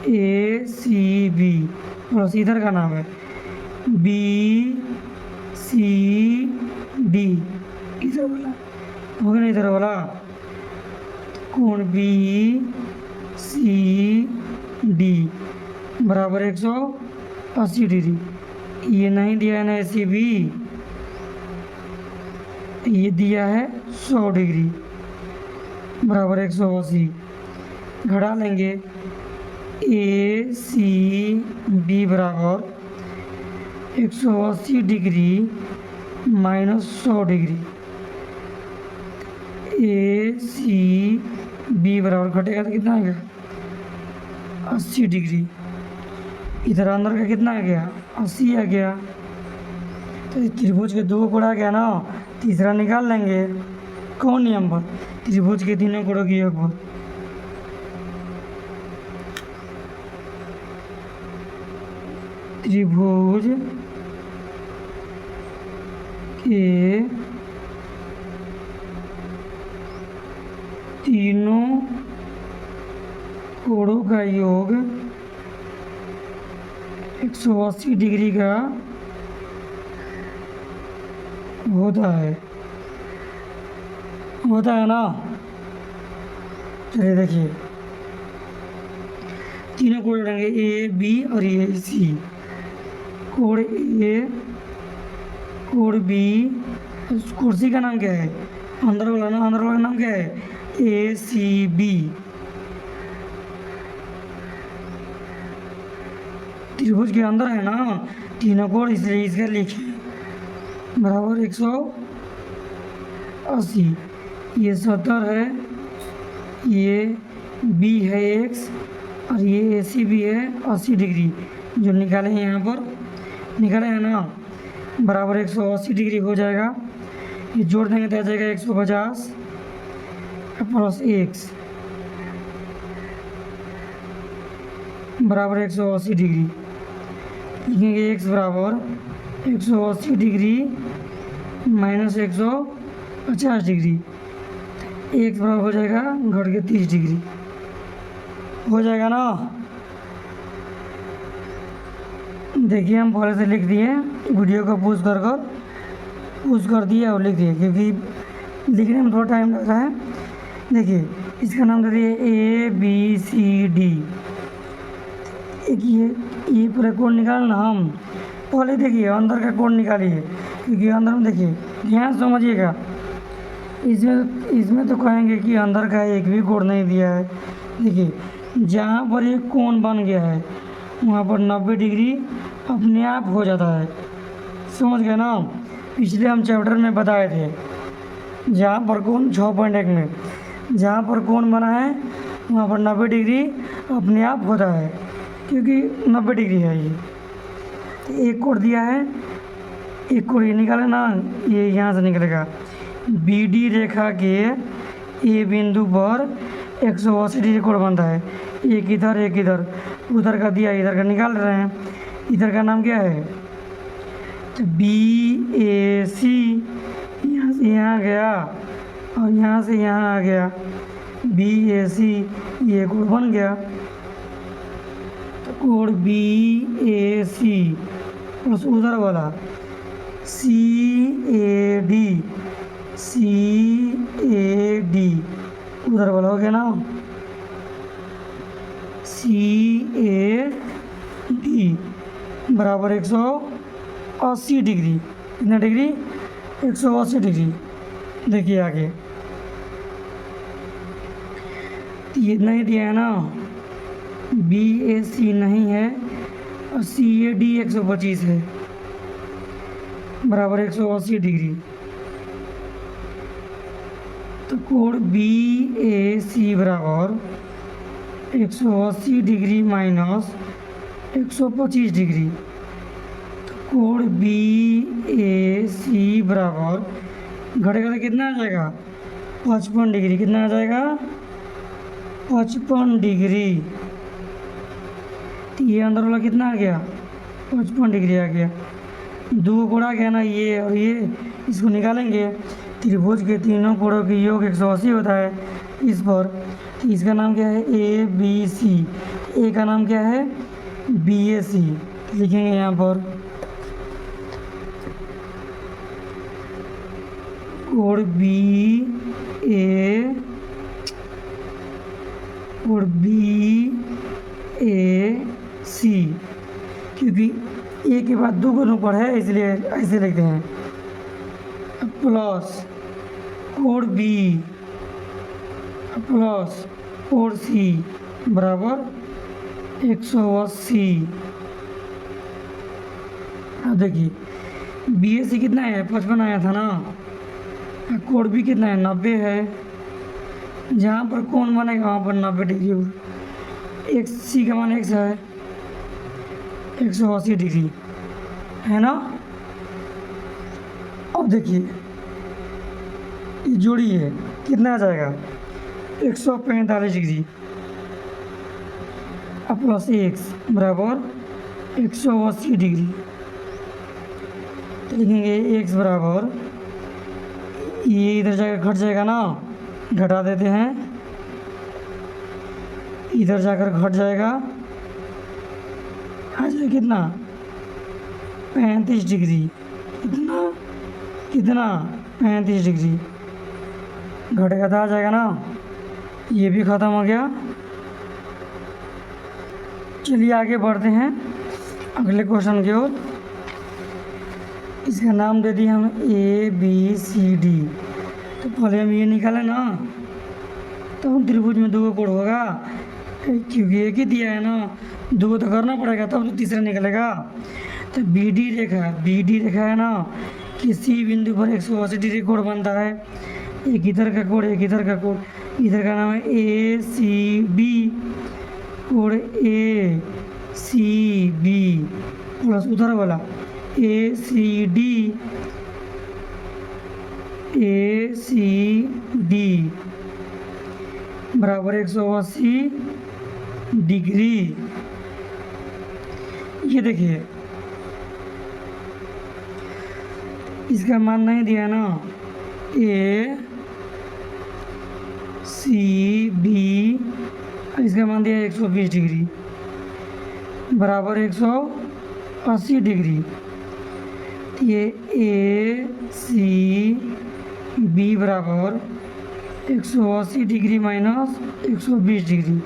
A C B और इधर का नाम है B C D। इधर वाला हो गया ना, इधर वाला कोण B C D बराबर 180 डिग्री। ये नहीं दिया है ना AC B, ये दिया है 100 डिग्री बराबर 180। घटा लेंगे ACB बराबर 180 डिग्री माइनस 100 डिग्री। ACB बराबर घटेगा तो कितना आ गया? 80 डिग्री। इधर अंदर का कितना आ गया? 80 आ गया। तो त्रिभुज के दो कोण आ गया ना, तीसरा निकाल लेंगे। कौन नियम पर? त्रिभुज के तीनों कोणों की योग पर। त्रिभुज के तीनों कोणों का योग 180 डिग्री का होता है ना। चलिए देखिए, तीनों कोण जोड़ेंगे, A B और ये C। कोण A, कोण B, कुर्सी का नाम क्या है? अंदर वाला ना, अंदर वाला नाम क्या है? ACB। त्रिभुज के अंदर है ना तीनों कोण, इसलिए इसका लिखे बराबर 180। ये 70 है, ये B है x और ये AC भी है 80 डिग्री, जो निकाले हैं यहाँ पर, निकाले हैं ना, बराबर 180 डिग्री हो जाएगा। ये जोड़ देंगे तो आ जाएगा 150 प्लस x बराबर 180 डिग्री। लिखेंगे x बराबर 180 डिग्री माइनस 150 डिग्री। x बराबर हो जाएगा घट के 30 डिग्री हो जाएगा ना। देखिए हम पहले से लिख दिए, वीडियो को पूछ कर दिए और लिख दिए, क्योंकि लिखने में थोड़ा टाइम लग रहा है। देखिए इसका नाम दे दिए ABCD। एक ये पूरा कोण निकालना हम पहले। देखिए अंदर का कोण निकालिए, क्योंकि अंदर में देखिए ध्यान समझिएगा, इसमें इसमें तो कहेंगे कि अंदर का एक भी कोण नहीं दिया है। देखिए जहाँ पर एक कोण बन गया है वहाँ पर 90 डिग्री अपने आप हो जाता है। समझ गए ना? पिछले हम चैप्टर में बताए थे जहाँ पर कोण 6.1 में जहाँ पर कोण बना है वहाँ पर 90 डिग्री अपने आप होता है, क्योंकि 90 डिग्री है ये। तो एक कोण दिया है, एक कोण ये निकाले ना, ये यहाँ से निकलेगा। बी डी रेखा के ए बिंदु पर 180 डिग्री कोण बनता है। एक इधर एक इधर, उधर का दिया इधर का निकाल रहे हैं। इधर का नाम क्या है? तो बी ए सी, यहाँ से यहाँ गया और यहाँ से यहाँ आ गया, बी ए सी, ये कोण बन गया। तो कोण बी ए सी प्लस उधर वाला सी A D, C A D उधर वाला हो गया ना, सी ए डी बराबर 180 डिग्री। कितना डिग्री? 180 डिग्री। देखिए आगे ये नहीं दिया है ना, बी ए सी नहीं है और सी ए डी 125 है बराबर 180 डिग्री। तो कोण बी ए सी बराबर 180 डिग्री माइनस 125 डिग्री। तो कोण बी ए सी बराबर घटेगा तो कितना आ जाएगा? 55 डिग्री। कितना आ जाएगा? 55 डिग्री। तो ये अंदर वाला कितना आ गया? 55 डिग्री आ गया। दो कोण आ गया ना, ये और ये, इसको निकालेंगे। त्रिभुज के तीनों कोणों की योग 180 होता है इस पर। तो इसका नाम क्या है? ए बी सी। ए का नाम क्या है? बी ए सी। लिखेंगे यहाँ पर कोण बी ए सी, क्योंकि ए के बाद दो कोण ऊपर है इसलिए ऐसे लिखते हैं। प्लस कोण बी प्लस कोण सी बराबर 180। अब देखिए बी ए सी कितना है? 55 आया था ना। कोण बी कितना है? 90 है। जहाँ पर कोण बनेगा वहाँ पर 90 डिग्री होगा। एक्स सी का मान एक्स है, 180 डिग्री है ना। अब देखिए ये जोड़िए कितना आ जाएगा? 145 डिग्री अब प्लस एक्स बराबर 180 डिग्री। तो लिखेंगे एक्स बराबर, ये इधर जाकर घट जाएगा ना, घटा देते हैं, इधर जाकर घट जाएगा, आ जाएगा कितना? 35 डिग्री। कितना कितना? 35 डिग्री। घटेगा तो आ जाएगा ना, ये भी ख़त्म हो गया। चलिए आगे बढ़ते हैं अगले क्वेश्चन की ओर। इसका नाम दे दिए हम ए बी सी डी। तो पहले हम ये निकाले ना, तो हम त्रिभुज में दो कोण होगा, क्योंकि एक ही दिया है ना, दो तो करना पड़ेगा तब तो तीसरा निकलेगा। तो बी डी रेखा है ना, किसी बिंदु पर 180 डिग्री कोण बनता है। एक इधर का कोण, एक इधर का कोण। इधर का नाम है ए सी बी, कोण ए सी बी प्लस उधर वाला ए सी डी बराबर 180 डिग्री। ये देखिए इसका मान नहीं दिया ना, ए सी बी, इसका मान दिया 120 डिग्री बराबर 180 डिग्री। तो ये ए सी बी बराबर 180 डिग्री माइनस 120 डिग्री।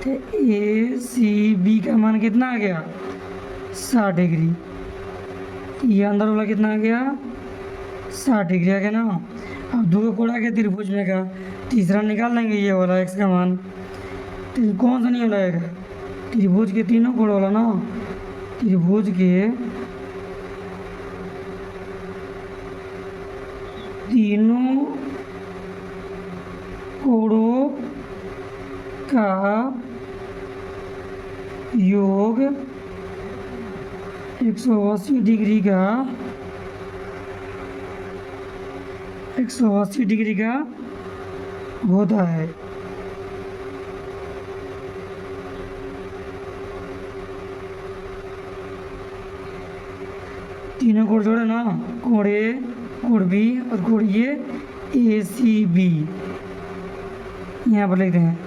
तो ए सी बी का मान कितना आ गया? 60 डिग्री। ये अंदर वाला कितना आ गया? 60 डिग्री आ गया ना। अब दो कोड़ा के त्रिभुज में का तीसरा निकाल लेंगे ये वाला x का मान। तो ये कौन सा नियम लगेगा? त्रिभुज के तीनों कोण वाला ना, त्रिभुज के तीनों कोणों का योग 180 डिग्री का 180 डिग्री का होता है। तीनों कोण जोड़े ना, कोण ए, कोण बी और कोण ये ACB, यहाँ पर लिखते हैं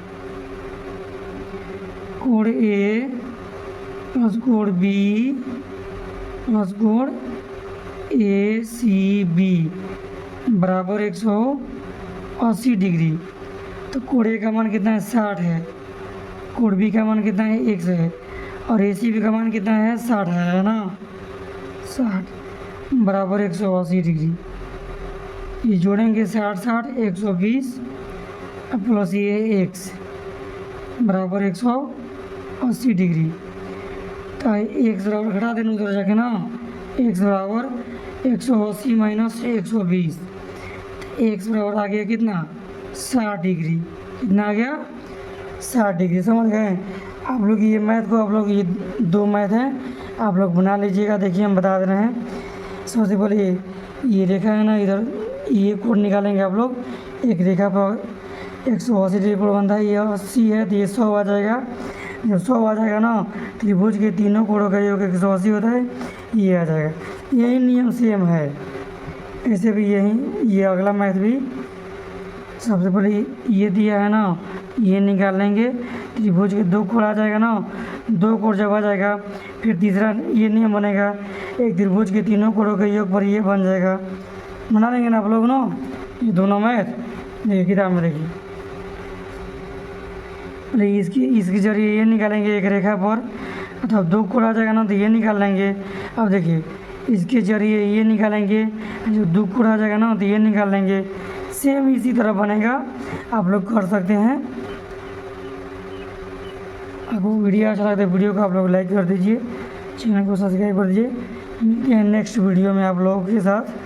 कोण ए प्लस कोण बी प्लस कोण ACB बराबर 180 डिग्री। तो कोण ए का मान कितना है? 60 है। कोण बी का मान कितना है? 1 है। और ACB का मान कितना है? 60 है ना, 60 बराबर 180 डिग्री। ये जोड़ेंगे 60 60 120 प्लस ये x बराबर 180 डिग्री। तो x बराबर घटा देना उधर जाके ना, x बराबर 180 माइनस 120, x बराबर आ गया कितना? 60 डिग्री। कितना आ गया? 60 डिग्री। समझ गए आप लोग? ये मैथ को आप लोग, ये दो मैथ हैं, आप लोग बना लीजिएगा। देखिए हम बता दे रहे हैं। सबसे पहले ये रेखा है ना, इधर ये कोण निकालेंगे आप लोग। एक रेखा पर 180 डिग्री कोण बनता है, ये 80 है तो ये 100 आ जाएगा। जब 100 आ जाएगा ना, त्रिभुज के तीनों कोणों का योग 180 होता है, ये आ जाएगा। यही नियम सेम है, ऐसे भी यही ये अगला मैथ भी। सबसे पहले ये दिया है ना, ये निकाल लेंगे। त्रिभुज के दो कोण आ जाएगा ना, दो कोण जब आ जाएगा फिर तीसरा ये नियम बनेगा, एक त्रिभुज के तीनों कोणों के योग पर ये बन जाएगा। बना लेंगे ना आप लोग ना ये दोनों मैथ। देखिए किताब में देखिए, पहले इसके जरिए ये निकालेंगे एक रेखा पर, अथवा दो कोण आ जाएगा ना तो ये निकाल लेंगे। अब देखिए इसके जरिए ये निकालेंगे, जो दो कोण आ जाएगा ना तो ये निकाल लेंगे। सेम इसी तरह बनेगा, आप लोग कर सकते हैं। आपको वीडियो अच्छा लगता है, वीडियो को आप लोग लाइक कर दीजिए, चैनल को सब्सक्राइब कर दीजिए। नेक्स्ट वीडियो में आप लोगों के साथ